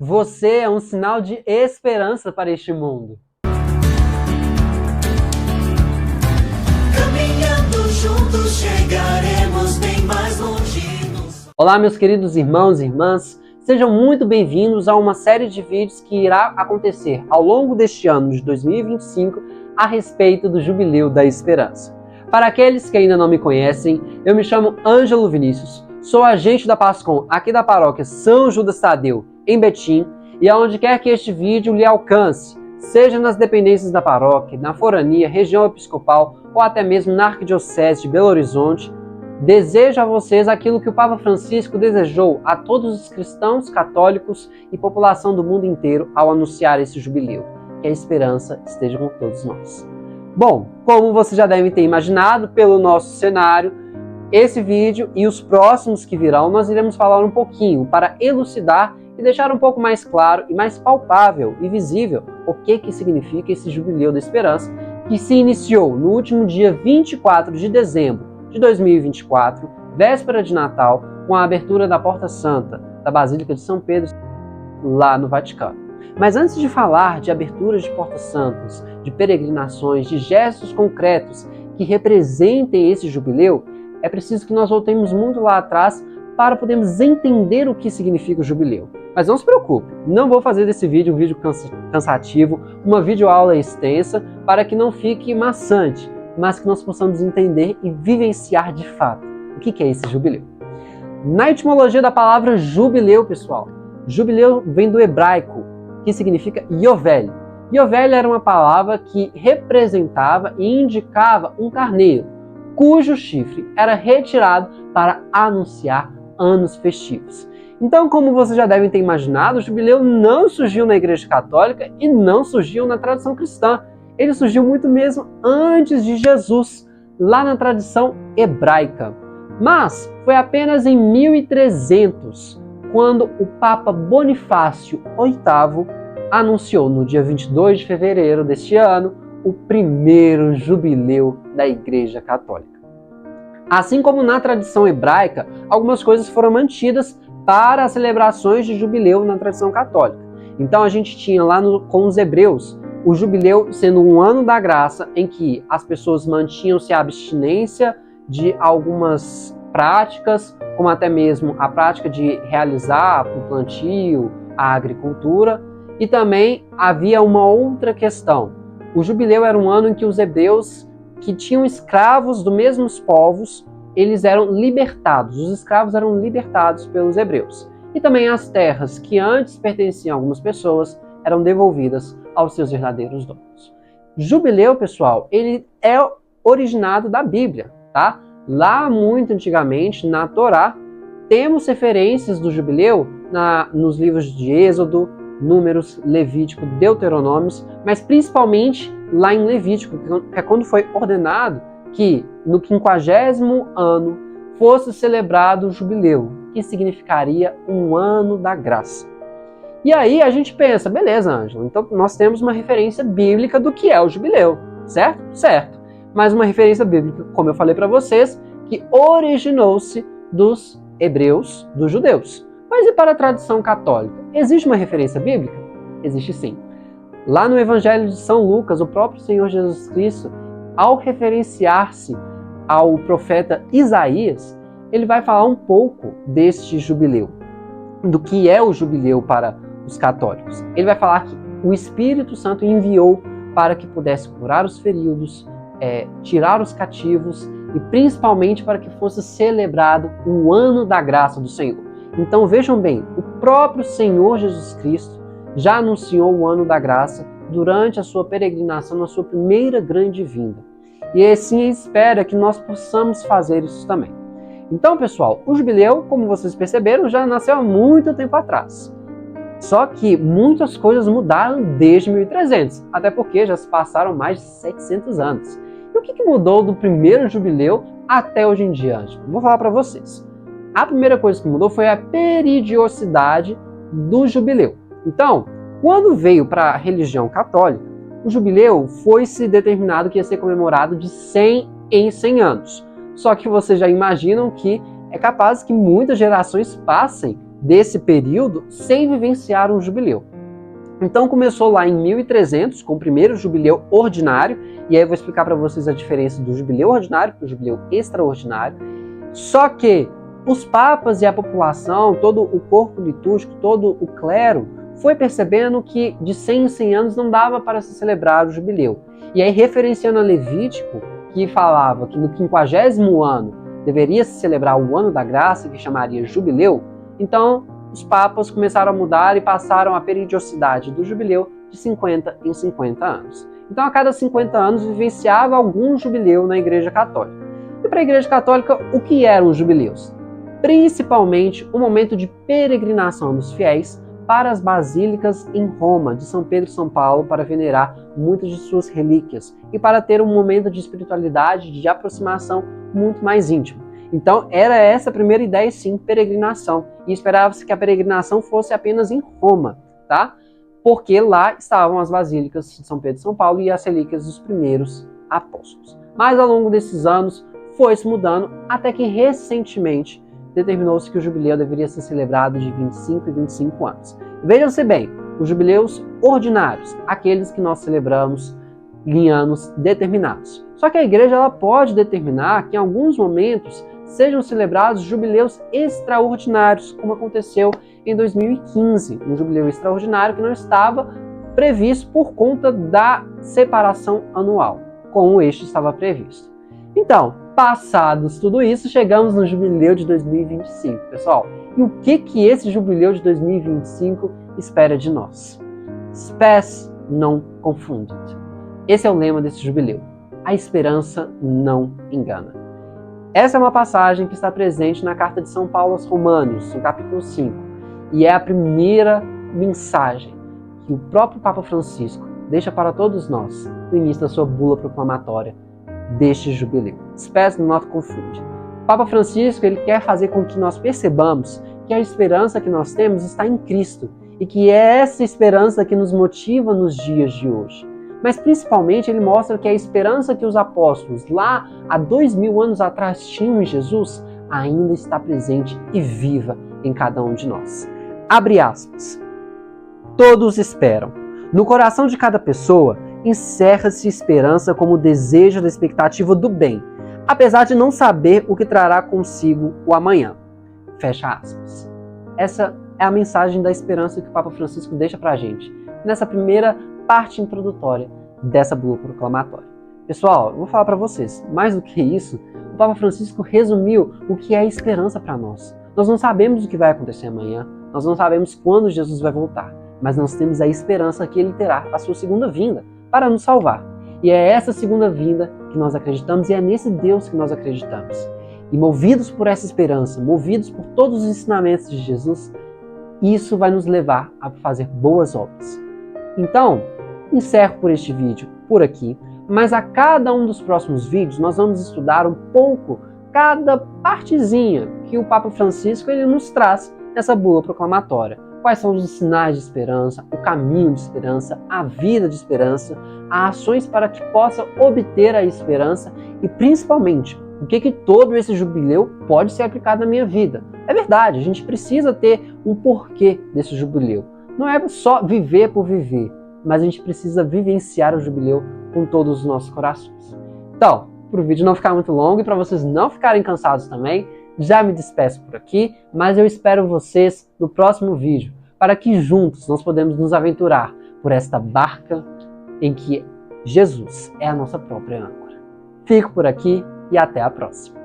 Você é um sinal de esperança para este mundo. Caminhando juntos chegaremos bem mais longe. Olá, meus queridos irmãos e irmãs, sejam muito bem-vindos a uma série de vídeos que irá acontecer ao longo deste ano de 2025 a respeito do Jubileu da Esperança. Para aqueles que ainda não me conhecem, eu me chamo Ângelo Vinícius, sou agente da Pascom aqui da paróquia São Judas Tadeu, em Betim, e aonde quer que este vídeo lhe alcance, seja nas dependências da paróquia, na forania, região episcopal ou até mesmo na Arquidiocese de Belo Horizonte, desejo a vocês aquilo que o Papa Francisco desejou a todos os cristãos, católicos e população do mundo inteiro ao anunciar esse jubileu, que a esperança esteja com todos nós. Bom, como você já deve ter imaginado pelo nosso cenário, esse vídeo e os próximos que virão nós iremos falar um pouquinho para elucidar e deixar um pouco mais claro e mais palpável e visível o que significa esse Jubileu da Esperança, que se iniciou no último dia 24 de dezembro de 2024, véspera de Natal, com a abertura da Porta Santa da Basílica de São Pedro, lá no Vaticano. Mas antes de falar de aberturas de portas santas, de peregrinações, de gestos concretos que representem esse jubileu, é preciso que nós voltemos muito lá atrás para podermos entender o que significa o jubileu. Mas não se preocupe, não vou fazer desse vídeo um vídeo cansativo, uma videoaula extensa, para que não fique maçante, mas que nós possamos entender e vivenciar de fato o que é esse jubileu. Na etimologia da palavra jubileu, pessoal, jubileu vem do hebraico, que significa Yovel. Yovel era uma palavra que representava e indicava um carneiro, cujo chifre era retirado para anunciar anos festivos. Então, como vocês já devem ter imaginado, o jubileu não surgiu na Igreja Católica e não surgiu na tradição cristã. Ele surgiu muito mesmo antes de Jesus, lá na tradição hebraica. Mas foi apenas em 1300, quando o Papa Bonifácio VIII anunciou no dia 22 de fevereiro deste ano o primeiro jubileu da Igreja Católica. Assim como na tradição hebraica, algumas coisas foram mantidas para as celebrações de jubileu na tradição católica. Então a gente tinha lá com os hebreus o jubileu sendo um ano da graça em que as pessoas mantinham-se a abstinência de algumas práticas, como até mesmo a prática de realizar o plantio, a agricultura, e também havia uma outra questão. O jubileu era um ano em que os hebreus que tinham escravos dos mesmos povos, eles eram libertados, os escravos eram libertados pelos hebreus. E também as terras que antes pertenciam a algumas pessoas eram devolvidas aos seus verdadeiros donos. Jubileu, pessoal, ele é originado da Bíblia, tá? Lá muito antigamente, na Torá, temos referências do jubileu nos livros de Êxodo, Números, Levítico, Deuteronômios, mas principalmente lá em Levítico, que é quando foi ordenado que no 50º ano fosse celebrado o jubileu, que significaria um ano da graça. E aí a gente pensa, beleza, Ângelo, então nós temos uma referência bíblica do que é o jubileu, certo? Certo. Mas uma referência bíblica, como eu falei para vocês, que originou-se dos hebreus, dos judeus. Mas e para a tradição católica? Existe uma referência bíblica? Existe sim. Lá no Evangelho de São Lucas, o próprio Senhor Jesus Cristo, ao referenciar-se ao profeta Isaías, ele vai falar um pouco deste jubileu, do que é o jubileu para os católicos. Ele vai falar que o Espírito Santo enviou para que pudesse curar os feridos, tirar os cativos e principalmente para que fosse celebrado o ano da graça do Senhor. Então vejam bem, o próprio Senhor Jesus Cristo já anunciou o ano da graça durante a sua peregrinação, na sua primeira grande vinda. E assim espera que nós possamos fazer isso também. Então, pessoal, o jubileu, como vocês perceberam, já nasceu há muito tempo atrás. Só que muitas coisas mudaram desde 1300, até porque já se passaram mais de 700 anos. E o que mudou do primeiro jubileu até hoje em dia? Vou falar para vocês. A primeira coisa que mudou foi a periodicidade do jubileu. Então, quando veio para a religião católica, o jubileu foi-se determinado que ia ser comemorado de 100 em 100 anos. Só que vocês já imaginam que é capaz que muitas gerações passem desse período sem vivenciar um jubileu. Então começou lá em 1300 com o primeiro jubileu ordinário, e aí eu vou explicar para vocês a diferença do jubileu ordinário para o jubileu extraordinário. Só que os papas e a população, todo o corpo litúrgico, todo o clero, foi percebendo que de 100 em 100 anos não dava para se celebrar o jubileu. E aí, referenciando a Levítico, que falava que no 50º ano deveria se celebrar o ano da graça, que chamaria jubileu, então os papas começaram a mudar e passaram a periodicidade do jubileu de 50 em 50 anos. Então, a cada 50 anos vivenciava algum jubileu na Igreja Católica. E para a Igreja Católica, o que eram os jubileus? Principalmente o momento de peregrinação dos fiéis para as basílicas em Roma, de São Pedro e São Paulo, para venerar muitas de suas relíquias e para ter um momento de espiritualidade, de aproximação muito mais íntimo. Então, era essa a primeira ideia, sim, peregrinação. E esperava-se que a peregrinação fosse apenas em Roma, tá? Porque lá estavam as basílicas de São Pedro e São Paulo e as relíquias dos primeiros apóstolos. Mas ao longo desses anos foi se mudando até que recentemente determinou-se que o jubileu deveria ser celebrado de 25 e 25 anos. Vejam-se bem, os jubileus ordinários, aqueles que nós celebramos em anos determinados. Só que a igreja ela pode determinar que em alguns momentos sejam celebrados jubileus extraordinários, como aconteceu em 2015, um jubileu extraordinário que não estava previsto por conta da separação anual, como este estava previsto. Então, passados tudo isso, chegamos no jubileu de 2025, pessoal. E o que esse jubileu de 2025 espera de nós? Spes non confundet. Esse é o lema desse jubileu. A esperança não engana. Essa é uma passagem que está presente na carta de São Paulo aos Romanos, no capítulo 5. E é a primeira mensagem que o próprio Papa Francisco deixa para todos nós no início da sua bula proclamatória deste jubileu. Spes non confundet. O Papa Francisco ele quer fazer com que nós percebamos que a esperança que nós temos está em Cristo e que é essa esperança que nos motiva nos dias de hoje. Mas principalmente ele mostra que a esperança que os apóstolos lá há 2000 anos atrás tinham em Jesus ainda está presente e viva em cada um de nós. Abre aspas. Todos esperam. No coração de cada pessoa encerra-se esperança como o desejo da expectativa do bem, apesar de não saber o que trará consigo o amanhã. Fecha aspas. Essa é a mensagem da esperança que o Papa Francisco deixa para a gente, nessa primeira parte introdutória dessa bula proclamatória. Pessoal, eu vou falar para vocês, mais do que isso, o Papa Francisco resumiu o que é a esperança para nós. Nós não sabemos o que vai acontecer amanhã, nós não sabemos quando Jesus vai voltar, mas nós temos a esperança que ele terá a sua segunda vinda para nos salvar. E é essa segunda vinda que nós acreditamos e é nesse Deus que nós acreditamos. E movidos por essa esperança, movidos por todos os ensinamentos de Jesus, isso vai nos levar a fazer boas obras. Então, encerro por este vídeo por aqui, mas a cada um dos próximos vídeos nós vamos estudar um pouco cada partezinha que o Papa Francisco ele nos traz nessa bula proclamatória. Quais são os sinais de esperança, o caminho de esperança, a vida de esperança, as ações para que possa obter a esperança e principalmente o que todo esse jubileu pode ser aplicado na minha vida. É verdade, a gente precisa ter um porquê desse jubileu. Não é só viver por viver, mas a gente precisa vivenciar o jubileu com todos os nossos corações. Então, para o vídeo não ficar muito longo e para vocês não ficarem cansados também, já me despeço por aqui, mas eu espero vocês no próximo vídeo, para que juntos nós podemos nos aventurar por esta barca em que Jesus é a nossa própria âncora. Fico por aqui e até a próxima.